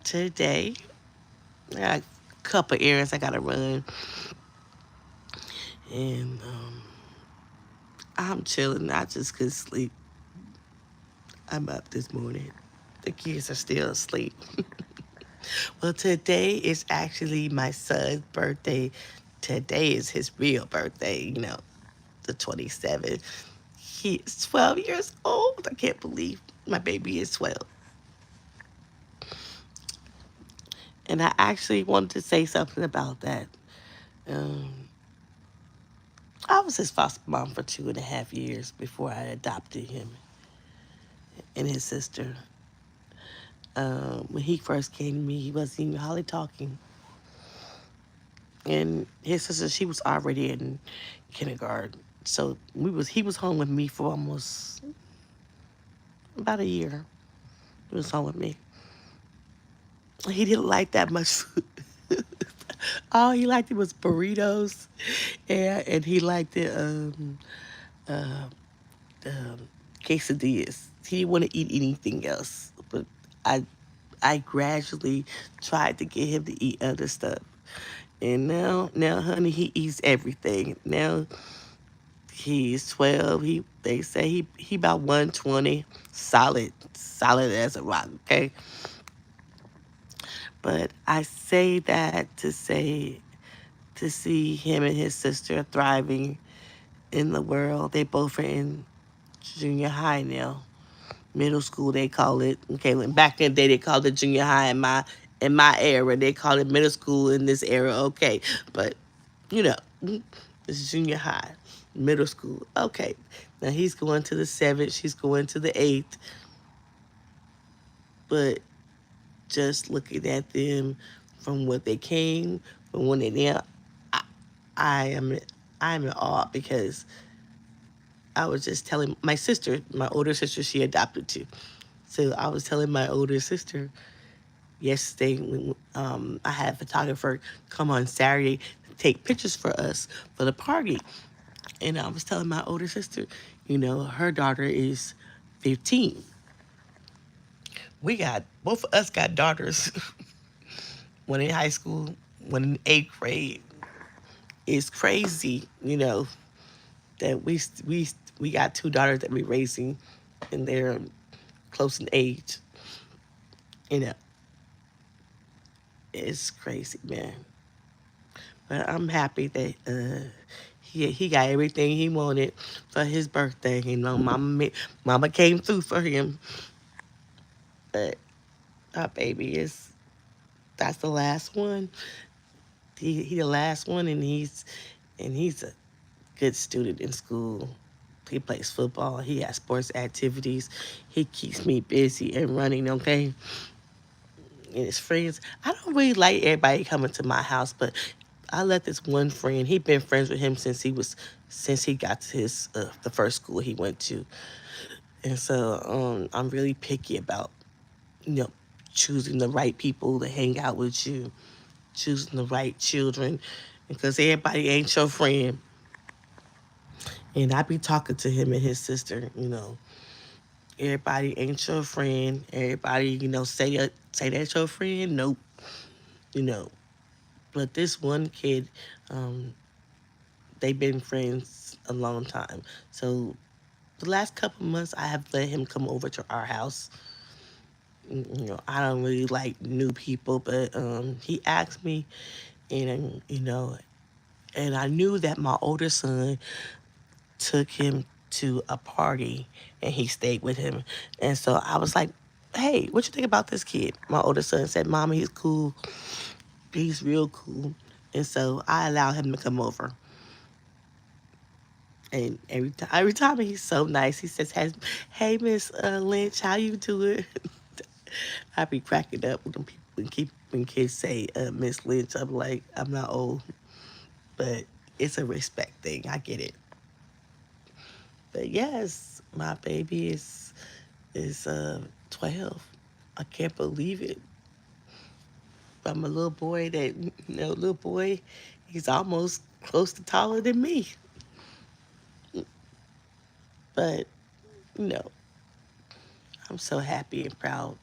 today. I got a couple errands I gotta run, and I'm chilling. I just couldn't sleep. I'm up this morning. The kids are still asleep. Well, today is actually my son's birthday. Today is his real birthday, the 27th. He is 12 years old. I can't believe my baby is 12. And I actually wanted to say something about that. Um, I was his foster mom for 2.5 years before I adopted him and his sister. When he first came to me, he wasn't even hardly talking. And his sister, she was already in kindergarten. So he was home with me for almost about a year. He was home with me. He didn't like that much food. All he liked was burritos, and he liked uh, quesadillas. He didn't want to eat anything else. But I I gradually tried to get him to eat other stuff. And now, honey, he eats everything. Now he's 12. They say he about 120, solid as a rock. Okay, but I say that to see him and his sister thriving in the world. They both are in junior high now. Middle school they call it. Okay, and back in the day they called it junior high. In my era they call it middle school in this era. Okay, but you know it's junior high, middle school. Okay, now he's going to the seventh. She's going to the eighth. But just looking at them from what they came from when they now, I, I am I'm in awe because I was just telling my sister, my older sister, she adopted too. So I was telling my older sister yesterday when I had a photographer come on Saturday to take pictures for us for the party. And I was telling my older sister, her daughter is 15. Both of us got daughters, one in high school, one in eighth grade. It's crazy, that we got two daughters that we're raising and they're close in age. You know, it's crazy, man. But I'm happy that he got everything he wanted for his birthday. Mama came through for him. But our baby is that's the last one. He the last one, and he's a good student in school. He plays football. He has sports activities. He keeps me busy and running. Okay, and his friends. I don't really like everybody coming to my house, but I let this one friend. He been friends with him since he got to his the first school he went to, and so I'm really picky about you know choosing the right people to hang out with you, choosing the right children, because everybody ain't your friend. And I be talking to him and his sister. Everybody ain't your friend. Everybody say that's your friend. Nope. You know, but this one kid, um, they've been friends a long time. So the last couple months, I have let him come over to our house. I don't really like new people, but he asked me, and I knew that my older son took him to a party and he stayed with him. And so I was like, hey, what you think about this kid? My older son said, Mama, he's cool. He's real cool. And so I allowed him to come over. And every time he's so nice. He says, "Hey, Miss Lynch, how you doing?" I be cracking up when people when kids say Miss Lynch. I'm like, I'm not old, but it's a respect thing. I get it. But yes, my baby is 12. I can't believe it. I'm a little boy little boy, he's almost close to taller than me. But you know, I'm so happy and proud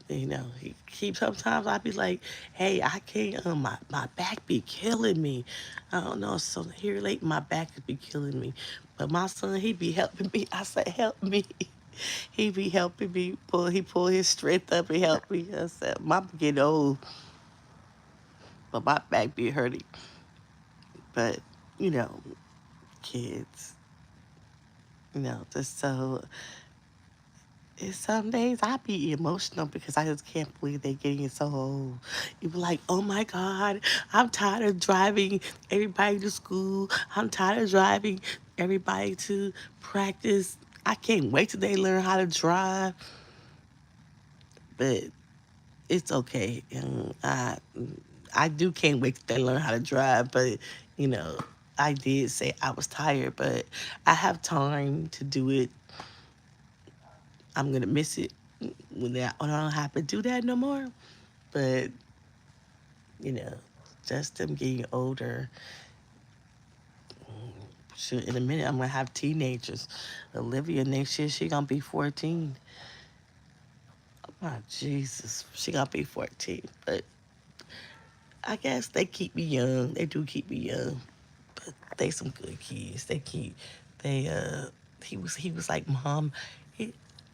He keeps sometimes I be like, hey, I can't my back be killing me. I don't know, so here late my back could be killing me. But my son, he be helping me. I said, help me. He be helping me pull his strength up and help me. I said, Mom getting old, but my back be hurting. But, you know, kids, just so it's some days I be emotional because I just can't believe they're getting so old. You be like, oh my God, I'm tired of driving everybody to school. I'm tired of driving everybody to practice. I can't wait till they learn how to drive. But it's okay. And I do can't wait till they learn how to drive. But, you know, I did say I was tired, but I have time to do it. I'm going to miss it when I don't have to do that no more. But, you know, just them getting older. Shoot, in a minute, I'm gonna have teenagers. Olivia next year, she gonna be 14. Oh Jesus, she gonna be 14. But I guess they keep me young. They do keep me young. But they some good kids. They he was like, Mom, he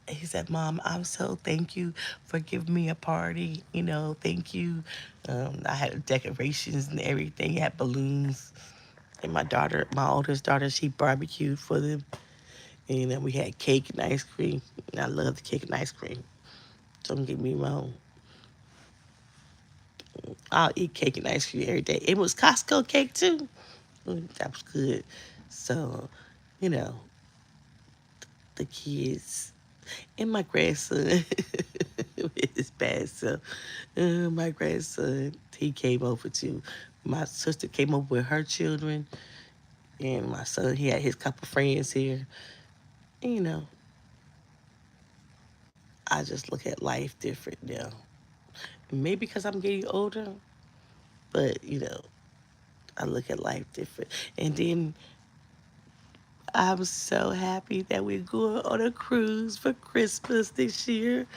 he said, Mom, I'm so thank you for giving me a party. Thank you. I had decorations and everything. Had balloons. And my oldest daughter, she barbecued for them. And then we had cake and ice cream. And I love the cake and ice cream. Don't get me wrong. I'll eat cake and ice cream every day. It was Costco cake too. That was good. So, you know, the kids and my grandson is bad. So, my grandson, he came over too. My sister came over with her children, and my son, he had his couple friends here. And, I just look at life different now. Maybe because I'm getting older, but I look at life different. And then I'm so happy that we're going on a cruise for Christmas this year.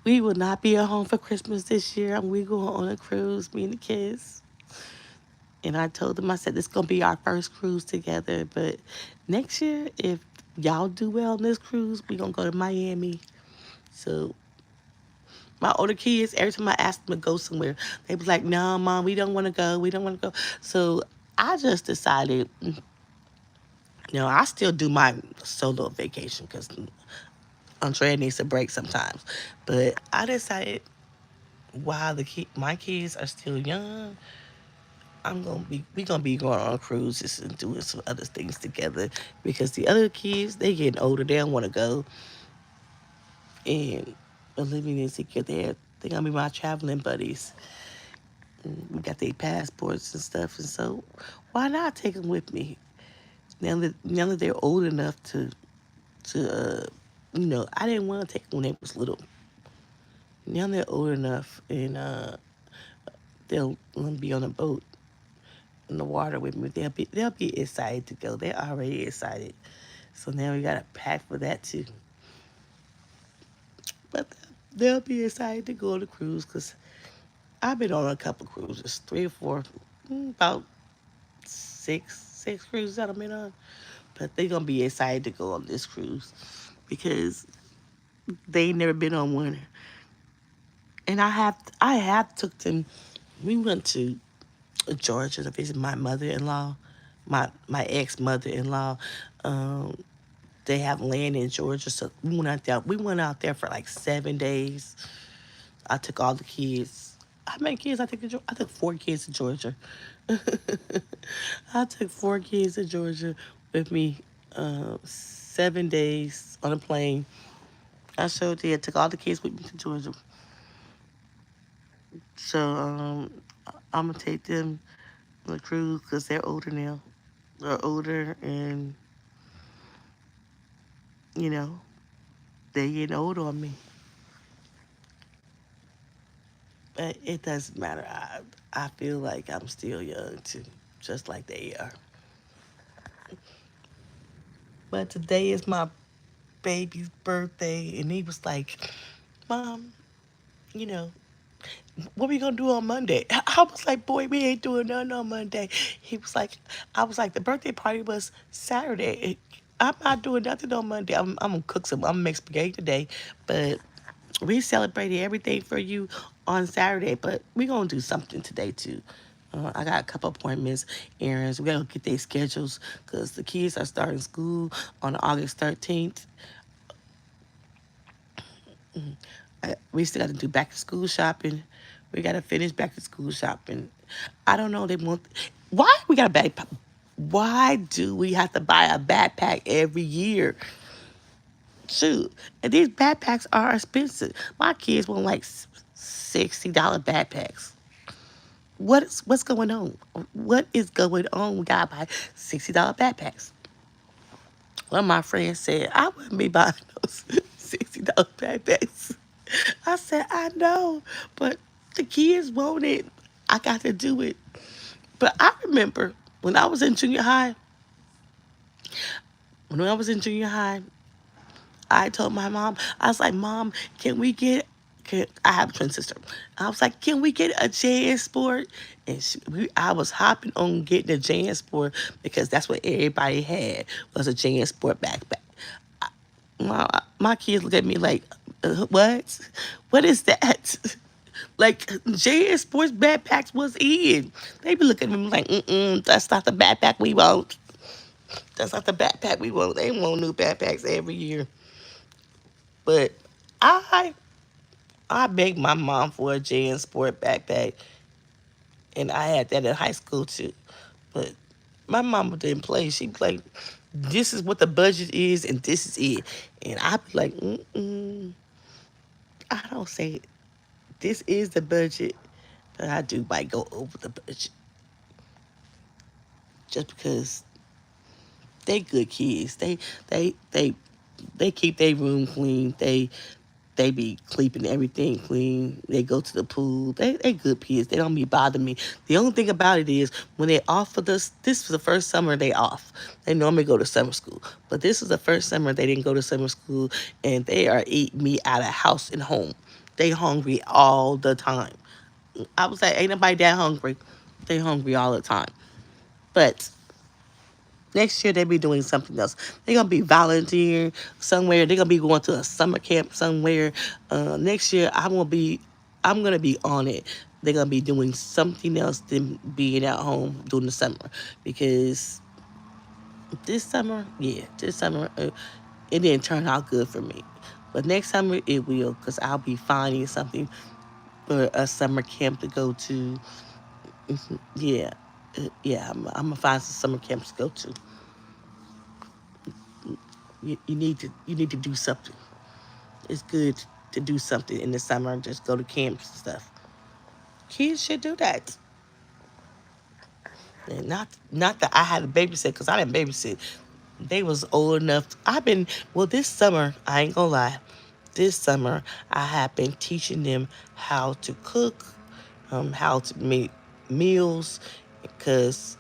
We will not be at home for Christmas this year. And we going on a cruise, me and the kids. And I told them, I said, this is going to be our first cruise together. But next year, if y'all do well on this cruise, we going to go to Miami. So my older kids, every time I ask them to go somewhere, they be like, no, Mom, we don't want to go. We don't want to go. So I just decided, I still do my solo vacation because Andrea needs a break sometimes. But I decided while my kids are still young, we gonna be going on cruises and doing some other things together because the other kids they getting older, they don't want to go. And Olivia and Ezekiel, they gonna be my traveling buddies. And we got their passports and stuff, and so why not take them with me? Now that they're old enough to I didn't want to take them when they was little. Now they're old enough, and they'll be on a boat in the water with me. They'll be excited to go. They're already excited. So now we gotta pack for that too. But they'll be excited to go on the cruise because I've been on a couple cruises, 3 or 4, about six cruises that I've been on. But they're gonna be excited to go on this cruise because they ain't never been on one. And I have took them. We went to Georgia to visit my mother-in-law, my ex mother-in-law. Um, they have land in Georgia, so we went out there. We went out there for like 7 days. I took all the kids. How many kids I took to Georgia? I took 4 kids to Georgia. I took 4 kids to Georgia with me. 7 days on a plane. I sure did. Took all the kids with me to Georgia. So I'm gonna take them on a cruise because they're older now. They're older, and you know they getting old on me. But it doesn't matter. I feel like I'm still young too, just like they are. But today is my baby's birthday, and he was like, "Mom." you know, what we gonna do on Monday? I was like, boy, we ain't doing nothing on Monday. He was like, I was like, the birthday party was Saturday. I'm not doing nothing on Monday. I'm gonna cook some. I'm gonna make spaghetti today, but we celebrated everything for you on Saturday. But we gonna do something today too. I got a couple appointments, errands. We gotta get their schedules because the kids are starting school on August 13th. We still got to do back to school shopping. We got to finish back to school shopping. I don't know. They want. Why we got a backpack? Why do we have to buy a backpack every year? Shoot, and these backpacks are expensive. My kids want like $60 backpacks. What's going on? What is going on? We gotta buy $60 backpacks. One of my friends said I wouldn't be buying those $60 backpacks. I said, I know, but the kids want it. I got to do it. But I remember when I was in junior high, when I was in junior high, I told my mom, I was like, Mom, can we get, I have a twin sister. I was like, can we get a JanSport? And I was hopping on getting a JanSport because that's what everybody had was a JanSport backpack. My kids look at me like, what? What is that? Like JS Sports backpacks was in. They be looking at me like, that's not the backpack we want. That's not the backpack we want. They want new backpacks every year. But I I begged my mom for a JN Sport backpack, and I had that in high school too. But my mama didn't play. She be like, this is what the budget is, and this is it. And I be like, I don't say it. This is the budget, but I do might go over the budget just because they good kids. They they they keep their room clean. They be keeping everything clean. They go to the pool. They good kids. They don't be bothering me. The only thing about it is when they offered us, this was the first summer they off. They normally go to summer school, but this was the first summer they didn't go to summer school, and they are eating me out of house and home. They hungry all the time. I was like, ain't nobody that hungry. They hungry all the time. But next year they be doing something else. They're gonna be volunteering somewhere. They're gonna be going to a summer camp somewhere. Next year I'm gonna be on it. They're gonna be doing something else than being at home during the summer because this summer it didn't turn out good for me. But next summer it will because I'll be finding something for a summer camp to go to. Yeah, yeah, I'm gonna find some summer camps to go to. You need to do something. It's good to do something in the summer and just go to camps and stuff. Kids should do that. And not that I had to babysit because I didn't babysit. They was old enough. This summer, I ain't gonna lie. This summer I have been teaching them how to cook, how to make meals because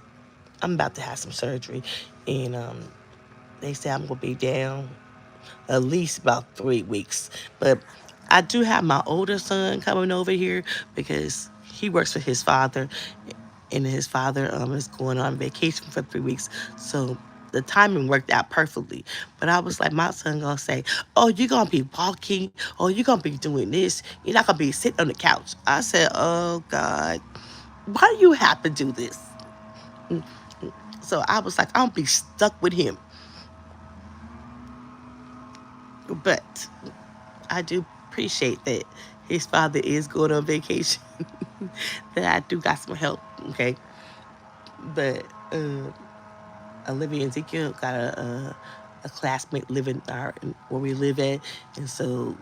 I'm about to have some surgery and they say I'm gonna be down at least about 3 weeks. But I do have my older son coming over here because he works for his father, and his father is going on vacation for 3 weeks. So the timing worked out perfectly. But I was like, my son gonna say, "Oh, you're gonna be walking. Oh, you're gonna be doing this. You're not gonna be sitting on the couch." I said, "Oh God, why do you have to do this?" So I was like, "I'll be stuck with him." But I do appreciate that his father is going on vacation. That I do got some help, okay? But Olivia and Ezekiel got a classmate living where we live at, and so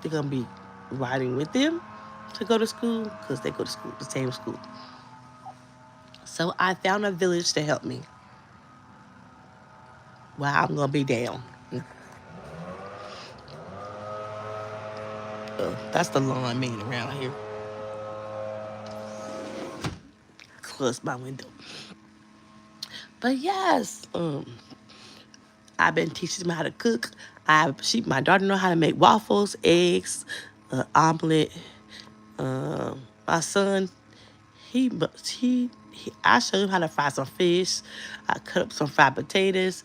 they're gonna be riding with them to go to school because they go to school the same school. So I found a village to help me while I'm gonna be down. That's the lawn man around here. Close my window. But yes, I've been teaching them how to cook. My daughter know how to make waffles, eggs. omelet. My son, he, I showed him how to fry some fish. I cut up some fried potatoes,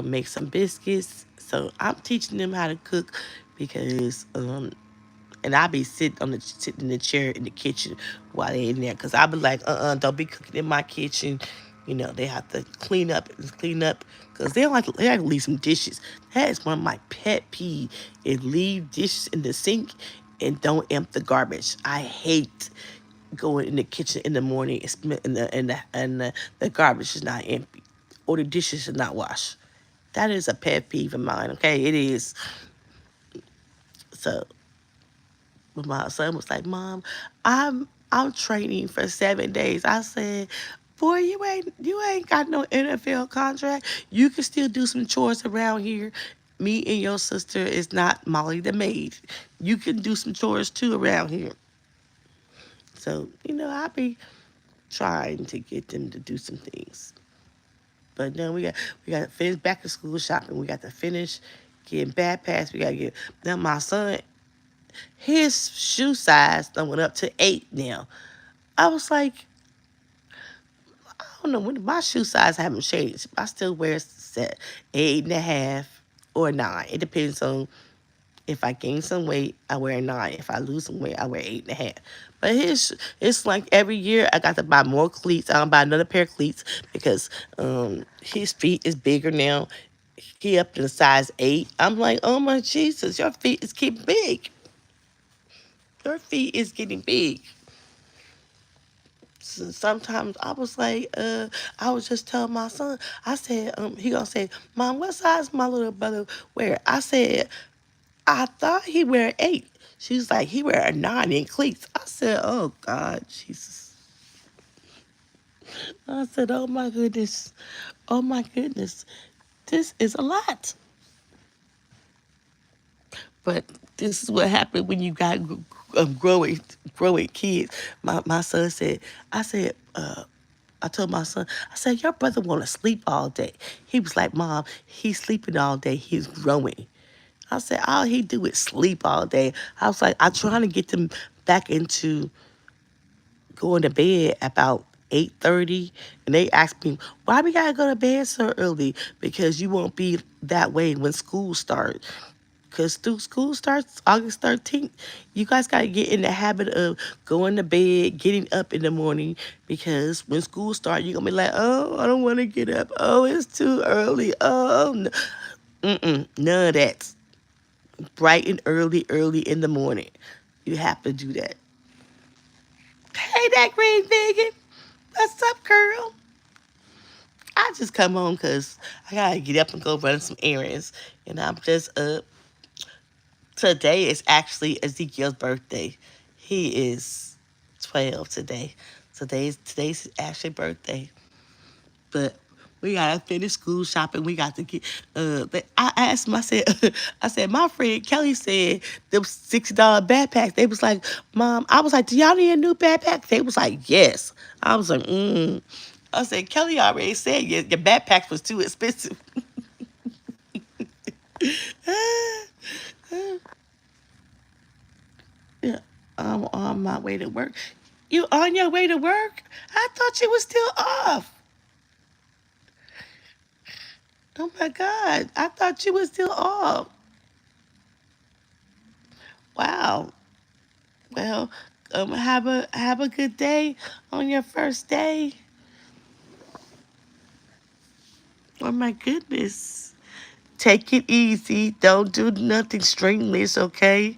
make some biscuits. So I'm teaching them how to cook because and I be sitting in the chair in the kitchen while they in there, cause I be like, don't be cooking in my kitchen. You know, they have to clean up, cause they like to leave some dishes. That is one of my pet peeve is leave dishes in the sink and don't empty the garbage. I hate going in the kitchen in the morning and the garbage is not empty or the dishes is not washed. That is a pet peeve of mine. Okay, it is. So but my son was like, "Mom, I'm training for 7 days." I said, "Boy, you ain't got no NFL contract. You can still do some chores around here. Me and your sister is not Molly the maid. You can do some chores too around here." So I be trying to get them to do some things. But no, we got to finish back to school shopping. We got to finish getting backpacks. We got to get now. My son, his shoe size done went up to 8 now. I was like, I don't know, when my shoe size haven't changed. I still wear set 8.5 or 9. It depends on if I gain some weight, I wear a 9. If I lose some weight, I wear 8.5. But it's like every year I got to buy more cleats. I don't buy another pair of cleats because his feet is bigger now. He up to the size 8. I'm like, oh my Jesus, your feet is getting big. Your feet is getting big. Sometimes I was like, I was just telling my son, I said, he gonna say, Mom, what size my little brother wear? I said, I thought he wear 8. She's like, he wear a 9 in cleats. I said, oh God, Jesus. I said, oh my goodness. Oh my goodness. This is a lot. But this is what happened when you got growing kids. My son said, I told my son, I said, your brother want to sleep all day. He was like, Mom, he's sleeping all day. He's growing. I said, all he do is sleep all day. I was like, I'm trying to get them back into going to bed about 8:30, and they asked me, why we gotta go to bed so early? Because you won't be that way when school starts. Because school starts August 13th. You guys got to get in the habit of going to bed, getting up in the morning. Because when school starts, you're going to be like, oh, I don't want to get up. Oh, it's too early. Oh, no. None of that. Bright and early in the morning. You have to do that. Hey, that green vegan. What's up, girl? I just come home because I got to get up and go run some errands. And I'm just up. Today is actually Ezekiel's birthday. He is 12 today. Today's actually birthday. But we gotta finish school shopping. We got to get. I asked him. I said, I said, my friend Kelly said them $60 backpacks. They was like, Mom. I was like, do y'all need a new backpack? They was like, yes. I was like, I said, Kelly already said your backpacks was too expensive. Yeah, I'm on my way to work. You on your way to work? I thought you was still off. Oh my God, I thought you was still off. Wow. Well, have a good day on your first day. Oh my goodness. Take it easy. Don't do nothing strenuous, okay?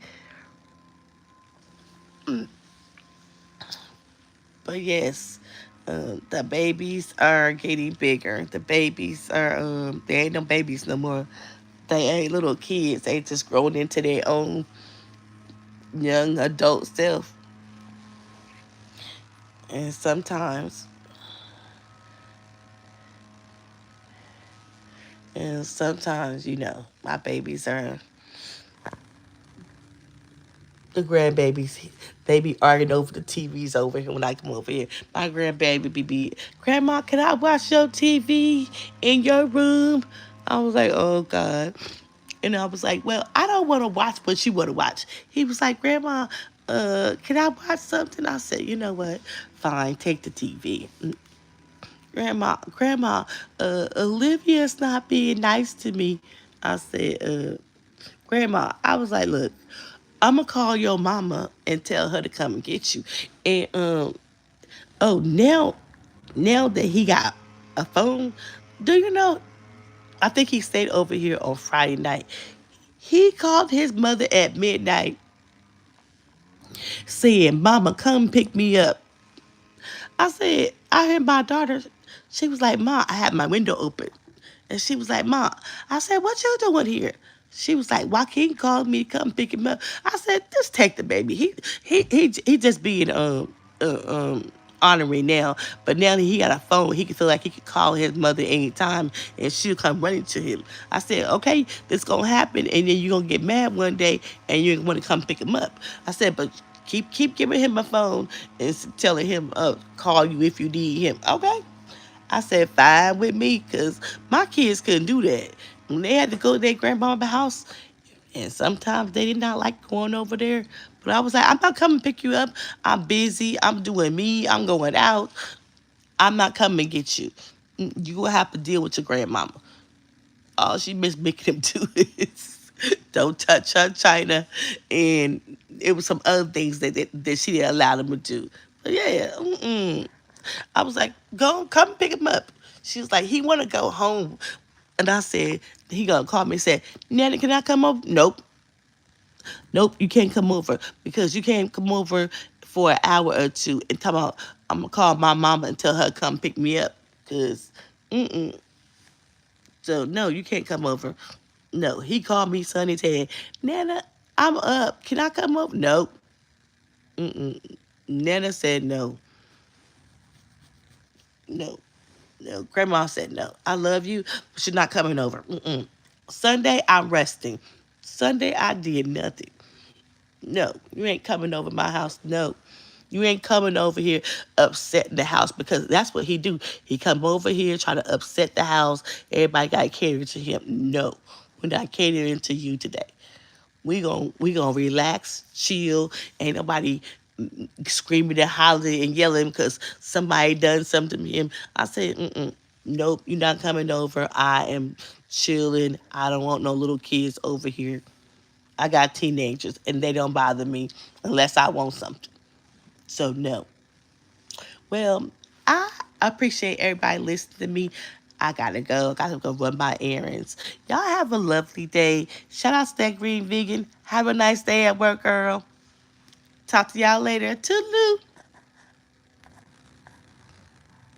But yes, the babies are getting bigger. The babies are they ain't no babies no more. They ain't little kids. They just grown into their own young adult self. And sometimes, my babies are the grandbabies. They be arguing over the TVs over here when I come over here. My grandbaby be, Grandma, can I watch your TV in your room? I was like, oh God. And I was like, well, I don't want to watch what you want to watch. He was like, Grandma, can I watch something? I said, you know what? Fine, take the TV. Grandma, Olivia's not being nice to me. I said, Grandma, I was like, look, I'm gonna call your mama and tell her to come and get you. And oh, now that he got a phone, do you know? I think he stayed over here on Friday night. He called his mother at midnight saying, Mama, come pick me up. I said, I heard my daughter. She was like, Ma, I had my window open. And she was like, Ma, I said, what you doing here? She was like, Joaquin called me to come pick him up. I said, just take the baby. He just being honorary now. But now that he got a phone, he can feel like he could call his mother anytime and she'll come running to him. I said, okay, this gonna happen, and then you're gonna get mad one day and you're gonna want to come pick him up. I said, but keep giving him a phone and telling him call you if you need him. Okay. I said, fine with me, because my kids couldn't do that. When they had to go to their grandmama's house, and sometimes they did not like going over there. But I was like, I'm not coming to pick you up. I'm busy. I'm doing me. I'm going out. I'm not coming to get you. You will have to deal with your grandmama. All she miss making him do is don't touch her china. And it was some other things that she didn't allow them to do. But yeah, I was like, go, come pick him up. She was like, he want to go home. And I said, he gonna call me and say, Nanny, can I come over? Nope. Nope, you can't come over because you can't come over for an hour or two and come out. I'm gonna call my mama and tell her to come pick me up. Cause, so no, you can't come over. No, he called me Sunny said, Nana, I'm up. Can I come over? Nope. Nana said no. No. No. Grandma said no. I love you, but you're not coming over. Sunday, I'm resting. Sunday, I did nothing. No, you ain't coming over my house. No. You ain't coming over here upsetting the house because that's what he do. He come over here try to upset the house. Everybody got to cater to him. No, we're not catering to you today. We gonna relax, chill. Ain't nobody screaming and hollering and yelling because somebody done something to him. I said, nope, you're not coming over. I am chilling. I don't want no little kids over here. I got teenagers and they don't bother me unless I want something. So no. Well, I appreciate everybody listening to me. I gotta go. I gotta go run my errands. Y'all have a lovely day. Shout out to that green vegan. Have a nice day at work, girl. Talk to y'all later. Toodaloo.